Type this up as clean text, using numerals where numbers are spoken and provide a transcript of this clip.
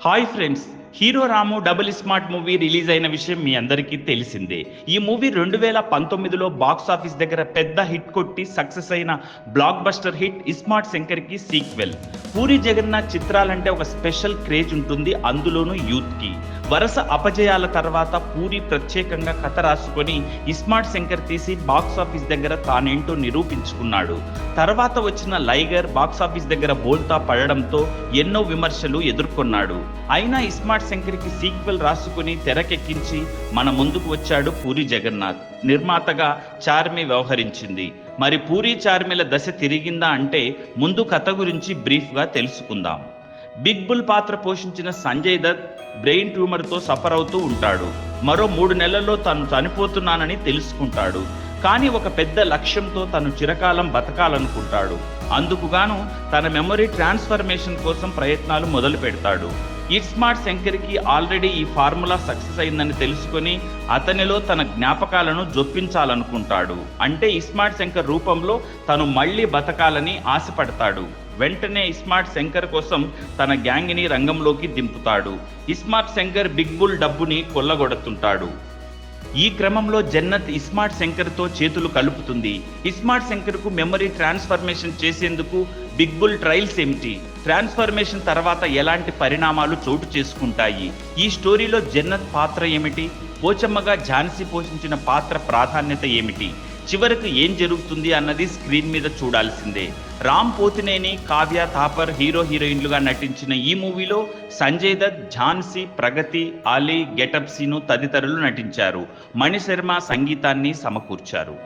Hi friends, hero రాము double smart movie release అయిన విషయం మీ అందరికీ తెలిసిందే. ఈ మూవీ 2019లో బాక్స్ ఆఫీస్ దగ్గర పెద్ద హిట్ కొట్టి సక్సెస్ అయిన బ్లాక్ బస్టర్ హిట్ ఇస్మార్ట్ శంకర్కి సీక్వెల్. పూరి జగన్నాథ్ చిత్రాలంటే ఒక స్పెషల్ క్రేజ్ ఉంటుంది, అందులోనూ యూత్కి. వరుస అపజయాల తర్వాత పూరి ప్రత్యేకంగా కథ రాసుకొని ఇస్మార్ట్ శంకర్ తీసి బాక్స్ ఆఫీస్ దగ్గర తానేంటో నిరూపించుకున్నాడు. తర్వాత వచ్చిన లైగర్ బాక్స్ ఆఫీస్ దగ్గర బోల్తా పడడంతో ఎన్నో విమర్శలు ఎదుర్కొన్నాడు. అయినా ఇస్మార్ట్ శంకర్కి సీక్వెల్ రాసుకుని తెరకెక్కించి మన ముందుకు వచ్చాడు పూరి జగన్నాథ్. నిర్మాతగా చార్మి వ్యవహరించింది. మరి పూరి చార్మిల దశ తిరిగిందా అంటే ముందు కథ గురించి బ్రీఫ్గా తెలుసుకుందాం. బిగ్ బుల్ పాత్ర పోషించిన సంజయ్ దత్ బ్రెయిన్ ట్యూమర్తో సఫర్ అవుతూ ఉంటాడు. మరో 3 నెలల్లో తను చనిపోతున్నానని తెలుసుకుంటాడు. కానీ ఒక పెద్ద లక్ష్యంతో తను చిరకాలం బతకాలనుకుంటాడు. అందుకుగాను తన మెమరీ ట్రాన్స్ఫర్మేషన్ కోసం ప్రయత్నాలు మొదలు పెడతాడు. ఇస్మార్ట్ శంకర్కి ఆల్రెడీ ఈ ఫార్ములా సక్సెస్ అయిందని తెలుసుకొని అతనిలో తన జ్ఞాపకాలను జొప్పించాలనుకుంటాడు. అంటే ఇస్మార్ట్ శంకర్ రూపంలో తను మళ్ళీ బతకాలని ఆశపడతాడు. వెంటనే ఇస్మార్ట్ శంకర్ కోసం తన గ్యాంగ్ని రంగంలోకి దింపుతాడు. ఇస్మార్ట్ శంకర్ బిగ్ బుల్ డబ్బుని కొల్లగొడుతుంటాడు. ఈ క్రమంలో జన్నత్ ఇస్మార్ట్ శంకర్తో చేతులు కలుపుతుంది. ఇస్మార్ట్ శంకర్కు మెమరీ ట్రాన్స్ఫర్మేషన్ చేసేందుకు బిగ్ బుల్ ట్రయల్స్ ఏమిటి, ట్రాన్స్ఫర్మేషన్ తర్వాత ఎలాంటి పరిణామాలు చోటు చేసుకుంటాయి, ఈ స్టోరీలో జన్నత్ పాత్ర ఏమిటి, పోచమ్మగా ఝాన్సీ పోషించిన పాత్ర ప్రాధాన్యత ఏమిటి, చివరకు ఏం జరుగుతుంది అన్నది స్క్రీన్ మీద చూడాల్సిందే. రామ్ పోతినేని, కావ్య థాపర్ హీరో హీరోయిన్లుగా నటించిన ఈ మూవీలో సంజయ్ దత్, ఝాన్సీ, ప్రగతి, ఆలీ, గెటప్ సీను తదితరులు నటించారు. మణిశర్మ సంగీతాన్ని సమకూర్చారు.